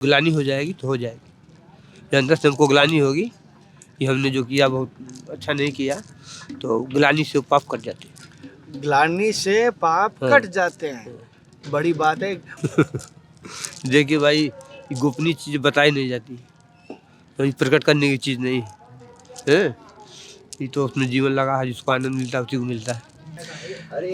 ग्लानि हो जाएगी तो हो जाएगी। जब अंदर से हमको ग्लानि होगी कि हमने जो किया बहुत अच्छा नहीं किया, तो ग्लानि से पाप कट जाते हैं। ग्लानि से पाप हाँ। कट जाते हैं, बड़ी बात है। देखिए भाई, ये गोपनीय चीज़ बताई नहीं जाती, तो ये प्रकट करने की चीज़ नहीं है। ये तो उसमें जीवन लगा है, जिसको आनंद मिलता है उसी को मिलता है।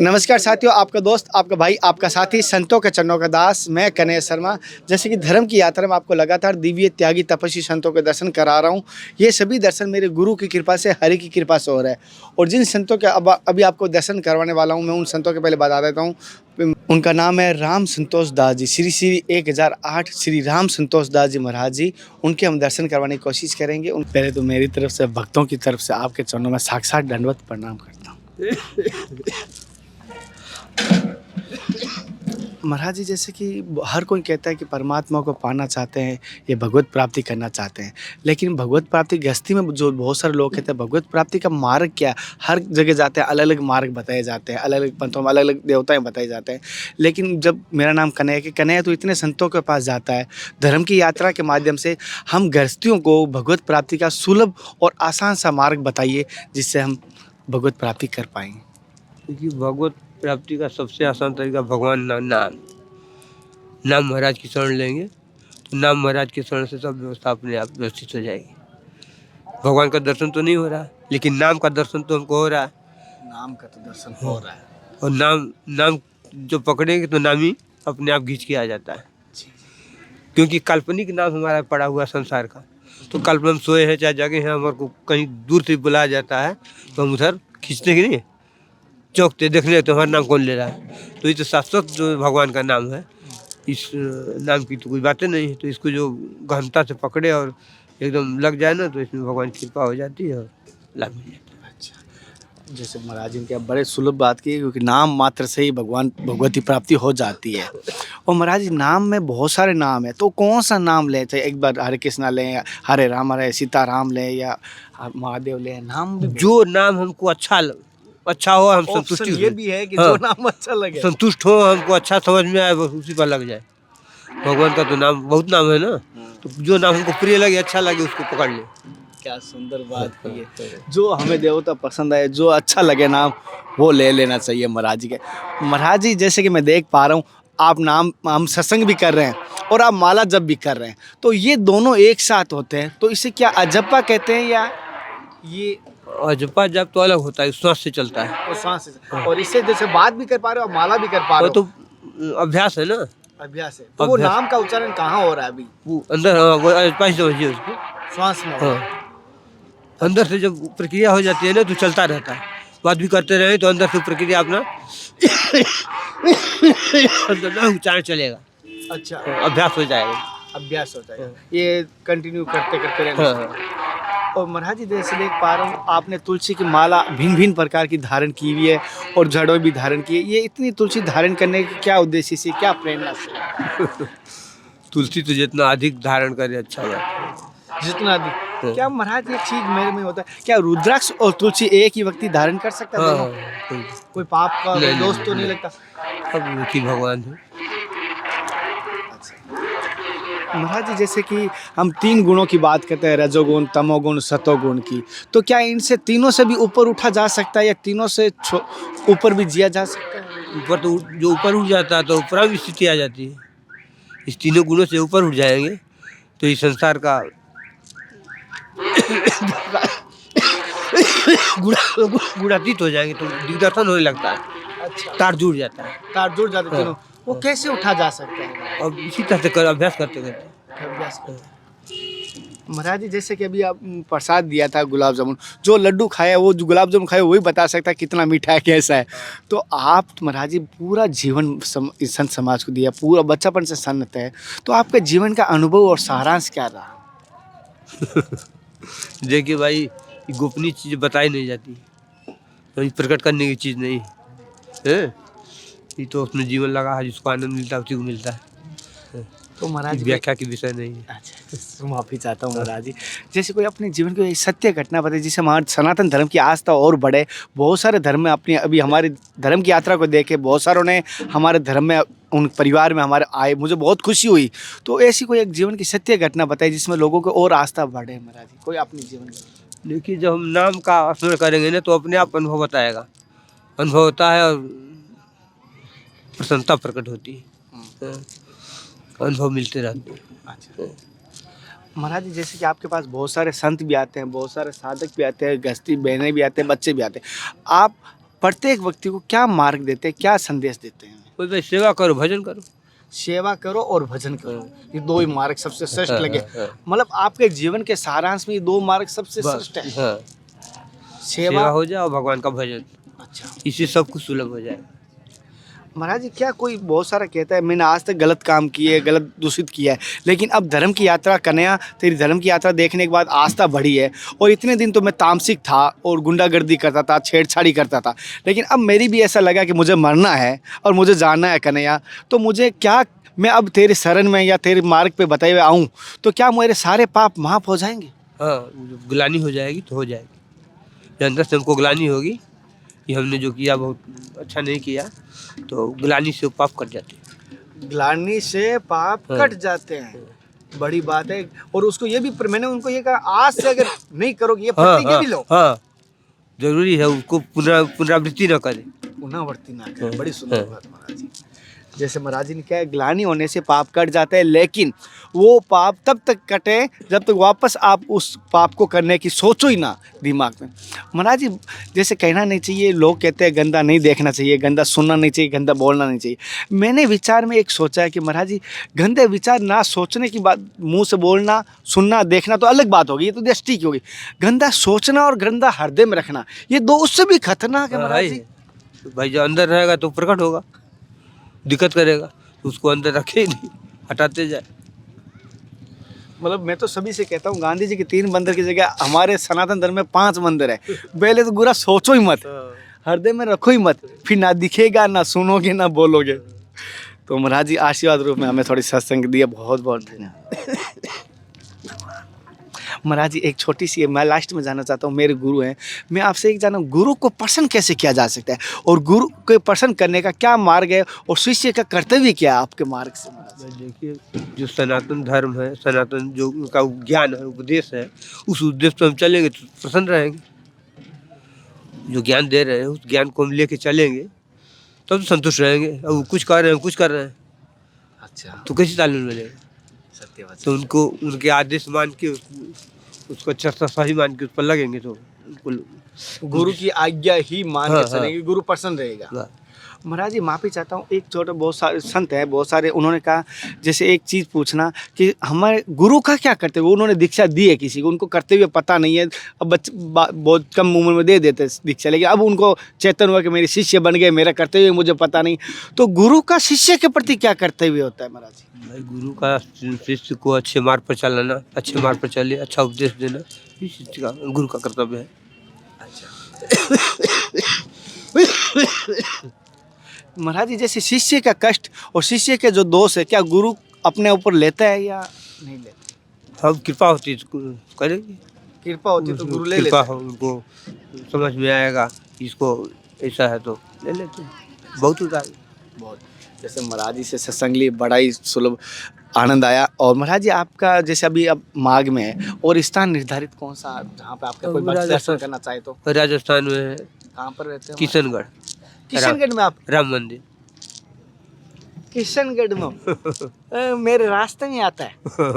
नमस्कार साथियों, आपका दोस्त, आपका भाई, आपका साथी, संतों के चरणों का दास, मैं कन्हैया शर्मा। जैसे कि धर्म की यात्रा में आपको लगातार दिव्य त्यागी तपस्वी संतों के दर्शन करा रहा हूँ। ये सभी दर्शन मेरे गुरु की कृपा से, हरि की कृपा से हो रहा है। और जिन संतों के अभी आपको दर्शन करवाने वाला हूँ, मैं उन संतों के पहले बता देता हूँ। उनका नाम है राम संतोष दास जी, श्री श्री 1008 श्री राम संतोष दास जी महाराज जी। उनके हम दर्शन करवाने की कोशिश करेंगे। पहले तो मेरी तरफ से, भक्तों की तरफ से आपके चरणों में साक्षात दंडवत प्रणाम करता हूँ। महाराज जी, जैसे कि हर कोई कहता है कि परमात्मा को पाना चाहते हैं, ये भगवत प्राप्ति करना चाहते हैं, लेकिन भगवत प्राप्ति गृहस्थी में जो बहुत सारे लोग कहते हैं भगवत प्राप्ति का मार्ग क्या है। हर जगह जाते हैं, अलग अलग मार्ग बताए जाते हैं, अलग अलग पंथों में अलग अलग देवताएं बताए जाते हैं। लेकिन जब मेरा नाम कन्हैया कि कन्हैया तो इतने संतों के पास जाता है, धर्म की यात्रा के माध्यम से हम गृहस्थियों को भगवत प्राप्ति का सुलभ और आसान सा मार्ग बताइए, जिससे हम भगवत प्राप्ति कर पाएंगे। क्योंकि भगवत प्राप्ति का सबसे आसान तरीका भगवान नाम महाराज की शरण लेंगे, तो नाम महाराज की शरण से सब व्यवस्था अपने आप व्यवस्थित हो जाएगी। भगवान का दर्शन तो नहीं हो रहा, लेकिन नाम का दर्शन तो हमको हो रहा है। नाम का तो दर्शन हो रहा है, और नाम जो पकड़ेंगे तो नाम ही अपने आप खींच के आ जाता है। क्योंकि काल्पनिक नाम हमारा पड़ा हुआ संसार का, तो कल्पना हम सोए हैं चाहे जगह हैं, हमारे को कहीं दूर से बुलाया जाता है तो हम उधर खींचते कि नहीं, चौकते देखने तो हमारा नाम कौन ले रहा है। तो ये तो शाश्वत जो भगवान का नाम है, इस नाम की तो कोई बातें नहीं है। तो इसको जो गहनता से पकड़े और एकदम लग जाए ना, तो इसमें भगवान की कृपा हो जाती है और लाभ मिल जाता है। अच्छा, जैसे महाराज जी ने बड़े सुलभ बात की, क्योंकि नाम मात्र से ही भगवती प्राप्ति हो जाती है। और महाराज जी, नाम में बहुत सारे नाम है, तो कौन सा नाम लें? चाहे एक बार हरे कृष्णा लें, या हरे राम हरे सीताराम लें, या महादेव लें, नाम भी जो नाम हमको अच्छा हो, हम संतुष्टि ये भी है कि हाँ, जो नाम अच्छा लगे, संतुष्ट हो, हमको अच्छा समझ में आए, बस उसी पर लग जाए। भगवान का तो नाम बहुत नाम है ना, तो जो नाम हमको प्रिय लगे, अच्छा लगे, उसको पकड़ ले। क्या सुंदर बात की है। जो हमें देवता पसंद आए, जो अच्छा लगे नाम, वो ले लेना चाहिए महाराज जी के। महाराज जी, जैसे कि मैं देख पा रहा हूँ, आप नाम, हम सत्संग भी कर रहे हैं और आप माला जप भी कर रहे हैं, तो ये दोनों एक साथ होते हैं, तो इसे क्या अजप्पा कहते हैं, या ये अजपा जप तो अलग होता है, श्वास से चलता है। और सांस से, और इससे जैसे बात भी कर पा रहे हो, माला भी कर पा रहे वो हो, तो अभ्यास है ना, अभ्यास है। तो वो अभ्यास। नाम का उच्चारण कहाँ हो रहा है अभी? वो अंदर, हाँ, वो अजपा ही समझिए उसको। श्वास में। हाँ, अंदर से जब प्रक्रिया हो जाती है ना, तो चलता रहता है। बात भी करते रहे तो अंदर से प्रक्रिया अपना अंदर ना उच्चारण चलेगा। अच्छा, अभ्यास हो जाएगा। अभ्यास होता है, ये कंटिन्यू करते करते रहना हाँ। चाहिए। और महाराज जी, जैसे देख पा रहा हूँ, आपने तुलसी की माला भिन्न भिन्न प्रकार की धारण की हुई है, और जड़ों भी धारण की है। ये इतनी तुलसी धारण करने का क्या उद्देश्य से, क्या प्रेरणा से? तुलसी तो जितना अधिक धारण करे अच्छा बात है। जितना अधिक। क्या महाराज, एक चीज मेरे में होता है, क्या रुद्राक्ष और तुलसी एक ही व्यक्ति धारण कर सकता है? हाँ, दोनों? कोई पाप का नहीं, दोष तो नहीं, नहीं लगता? अब एक ही भगवान है। महाराज जी, जैसे कि हम 3 गुणों की बात करते हैं, रजोगुण, तमोगुण, सतोगुण की, तो क्या इनसे तीनों से भी ऊपर उठा जा सकता है, या तीनों से ऊपर भी जिया जा सकता है? ऊपर तो जो ऊपर उठ जाता है तो ऊपर भी स्थिति आ जाती है। इस तीनों गुणों से ऊपर उठ जाएंगे तो इस संसार का गुणातीत हो जाएंगे, तो दिग्दर्शन होने लगता है। अच्छा, तार जुड़ जाता है। तार जुड़ जाते हाँ। तीनों। वो कैसे उठा जा सकता है? अब इसी तरह से अभ्यास करते करते। अभ्यास करते। महाराज जी, जैसे कि अभी आप प्रसाद दिया था गुलाब जामुन, जो लड्डू खाया, वो जो गुलाब जामुन खाया, वही बता सकता है कितना मीठा है, कैसा है। तो आप महाराज जी पूरा जीवन इस संत समाज को दिया, पूरा बच्चापन से संत है, तो आपके जीवन का अनुभव और सारांश क्या रहा? देखिए भाई, ये गोपनीय चीज़ बताई नहीं जाती, तो ये प्रकट करने की चीज़ नहीं है। ये तो उसमें जीवन लगा है, जिसको आनंद मिलता है उसी को मिलता है। तो महाराज व्याख्या की विषय नहीं है। अच्छा, तो माफ़ी चाहता हूँ महाराज जी। जैसे कोई अपने जीवन की एक सत्य घटना बताए जिससे हमारे सनातन धर्म की आस्था और बढ़े। बहुत सारे धर्म में अपनी अभी हमारे धर्म की यात्रा को देखे बहुत सारों ने हमारे धर्म में उन परिवार में हमारे आए, मुझे बहुत खुशी हुई। तो ऐसी कोई एक जीवन की सत्य घटना बताई जिसमें लोगों को और आस्था बढ़े महाराज जी, कोई अपने जीवन में। देखिए जब हम नाम का स्मरण करेंगे ना तो अपने आप अनुभव बताएगा, अनुभव होता है और प्रसन्नता प्रकट होती है। हाँ, अनुभव मिलते रहते हैं। अच्छा महाराज जी, जैसे कि आपके पास बहुत सारे संत भी आते हैं, बहुत सारे साधक भी आते हैं, गृहस्थी बहनें भी आते हैं, बच्चे भी आते हैं। आप प्रत्येक व्यक्ति को क्या मार्ग देते हैं, क्या संदेश देते हैं? कोई भाई सेवा करो, भजन करो। सेवा करो और भजन करो, ये दो ही मार्ग सबसे श्रेष्ठ हाँ, लगे। हाँ। मतलब आपके जीवन के सारांश में ये दो मार्ग सबसे बस, श्रेष्ठ है। हाँ, सेवा सेवा। हो जाए और भगवान का भजन, अच्छा इससे सब कुछ सुलभ हो जाए। महाराज जी, क्या कोई बहुत सारा कहता है मैंने आज तक गलत काम किए, गलत दूषित किया है, लेकिन अब धर्म की यात्रा कन्या तेरी धर्म की यात्रा देखने के बाद आस्था बढ़ी है। और इतने दिन तो मैं तामसिक था और गुंडागर्दी करता था, छेड़छाड़ी करता था, लेकिन अब मेरी भी ऐसा लगा कि मुझे मरना है और मुझे जाना है कन्हैया। तो मुझे क्या, मैं अब तेरे शरण में या तेरे मार्ग पे बताए हुए आऊँ तो क्या मेरे सारे पाप माफ़ हो जाएंगे? हाँ, ग्लानि हो जाएगी तो हो जाएगी। जब अंदर से हमको ग्लानि होगी कि हमने जो किया बहुत अच्छा नहीं किया, तो ग्लानि से पाप कट जाते हैं। ग्लानि से पाप हाँ। कट जाते हैं, बड़ी बात है। और उसको ये भी मैंने उनको ये कहा आज से अगर नहीं करोगे ये हाँ, प्रतिज्ञा भी लो। हाँ, जरूरी है उसको पुनरावृत्ति न करें। पुनरावृत्ति ना करें, हाँ, बड़ी सुंदर हाँ। बात महाराज जी। जैसे महाराज जी ने कहा ग्लानि होने से पाप कट जाता है, लेकिन वो पाप तब तक कटे जब तक वापस आप उस पाप को करने की सोचो ही ना दिमाग में। महाराज जी, जैसे कहना नहीं चाहिए, लोग कहते हैं गंदा नहीं देखना चाहिए, गंदा सुनना नहीं चाहिए, गंदा बोलना नहीं चाहिए। मैंने विचार में एक सोचा है कि महाराज जी, गंदे विचार ना सोचने की बात, मुंह से बोलना, सुनना, देखना तो अलग बात होगी, ये तो दृष्टि की होगी। गंदा सोचना और गंदा हृदय में रखना, ये दो उससे भी खतरनाक है महाराज जी। भाई जो अंदर रहेगा तो प्रकट होगा, दिक्कत करेगा, तो उसको अंदर रखे ही नहीं, हटाते जाए। मतलब मैं तो सभी से कहता हूँ, गांधी जी के 3 मंदिर की जगह हमारे सनातन धर्म में 5 मंदिर है। पहले तो बुरा सोचो ही मत, हृदय में रखो ही मत, फिर ना दिखेगा, ना सुनोगे, ना बोलोगे। तो महाराज जी आशीर्वाद रूप में हमें थोड़ी सत्संग दिया, बहुत बहुत धन्यवाद। महाराज जी, एक छोटी सी मैं लास्ट में जानना चाहता हूँ, मेरे गुरु हैं, मैं आपसे एक जानना, गुरु को प्रसन्न कैसे किया जा सकता है और गुरु को प्रसन्न करने का क्या मार्ग है और शिष्य का कर्तव्य क्या है आपके मार्ग से? महाराज देखिए जो सनातन धर्म है, सनातन जो उनका ज्ञान है, उपदेश है, उस उद्देश्य पर हम चलेंगे तो प्रसन्न रहेंगे। जो ज्ञान दे रहे हैं उस ज्ञान को हम लेके चलेंगे तब तो संतुष्ट रहेंगे। अब कुछ कर रहे हैं, कुछ कर रहे हैं, अच्छा, तो कैसे तालमेल मिलेगा? सत्य बात। तो उनको उनके आदेश मान के उसको अच्छा सही मान के उस पर लगेंगे तो उनको गुरु की आज्ञा ही मान हाँ, के चलेंगे, गुरु प्रसन्न रहेगा। हाँ। महाराज जी, माफ़ी चाहता हूँ, एक छोटा, बहुत सारे संत हैं, बहुत सारे, उन्होंने कहा जैसे एक चीज़ पूछना कि हमारे गुरु का क्या करते हुए, उन्होंने दीक्षा दी है किसी को, उनको करते हुए पता नहीं है, अब बहुत कम उम्र में दे देते दीक्षा, लेकिन अब उनको चेतन हुआ कि मेरे शिष्य बन गए, मेरा करते हुए मुझे पता नहीं। तो गुरु का शिष्य के प्रति क्या करते हुए होता है महाराज जी? भाई गुरु का शिष्य को अच्छे मार्ग पर चलाना, अच्छे मार्ग पर चले, अच्छा उपदेश देना, ये शिष्य का, गुरु का कर्तव्य है। महाराज जी, जैसे शिष्य का कष्ट और शिष्य के जो दोष है, क्या गुरु अपने ऊपर लेता है या नहीं लेता? हम कृपा होती है तो करेंगे, कृपा होती है तो गुरु ले कृपा लेता हो, उनको समझ में आएगा इसको ऐसा है तो ले लेते हैं, बहुत उदार। है। बहुत, जैसे महाराज जी से सत्संग लिए बड़ा ही सुलभ आनंद आया। और महाराज जी, आपका जैसे अभी अब माघ में है और स्थान निर्धारित कौन सा जहाँ पे आपका कोई भक्त दर्शन करना चाहे तो? राजस्थान में है, कहाँ पर रहते हैं? किशनगढ़, किशनगढ़ में। आप राम मंदिर। किशनगढ़ में मेरे रास्ते में आता है,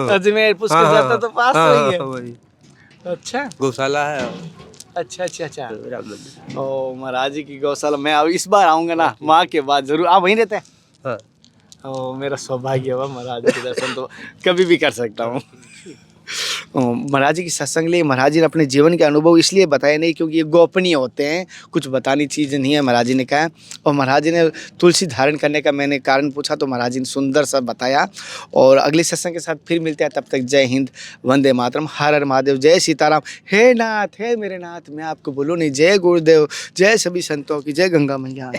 अजमेर पुष्कर जाता तो पास वही है। वही अच्छा, गौशाला है। अच्छा अच्छा अच्छा। राम मंदिर। ओ महाराज जी की गौशाला, मैं अब इस बार आऊँगा ना माँ के बाद जरूर। आप वहीं रहते हैं? हाँ। ओ, मेरा सौभाग्य हुआ, महाराज जी के दर्शन तो कभी भी कर सकता हूँ। महाराज जी की सत्संग लिए महाराज जी ने अपने जीवन के अनुभव इसलिए बताए नहीं क्योंकि ये गोपनीय होते हैं, कुछ बतानी चीज़ नहीं है, महाराज जी ने कहा। और महाराज जी ने तुलसी धारण करने का मैंने कारण पूछा तो महाराज जी ने सुंदर सा बताया। और अगले सत्संग के साथ फिर मिलते हैं, तब तक जय हिंद, वंदे मातरम, हर हर महादेव, जय सीताराम। हे नाथ, हे मेरे नाथ, मैं आपको बोलूँ नहीं, जय गुरुदेव, जय सभी संतों की, जय गंगा मैया।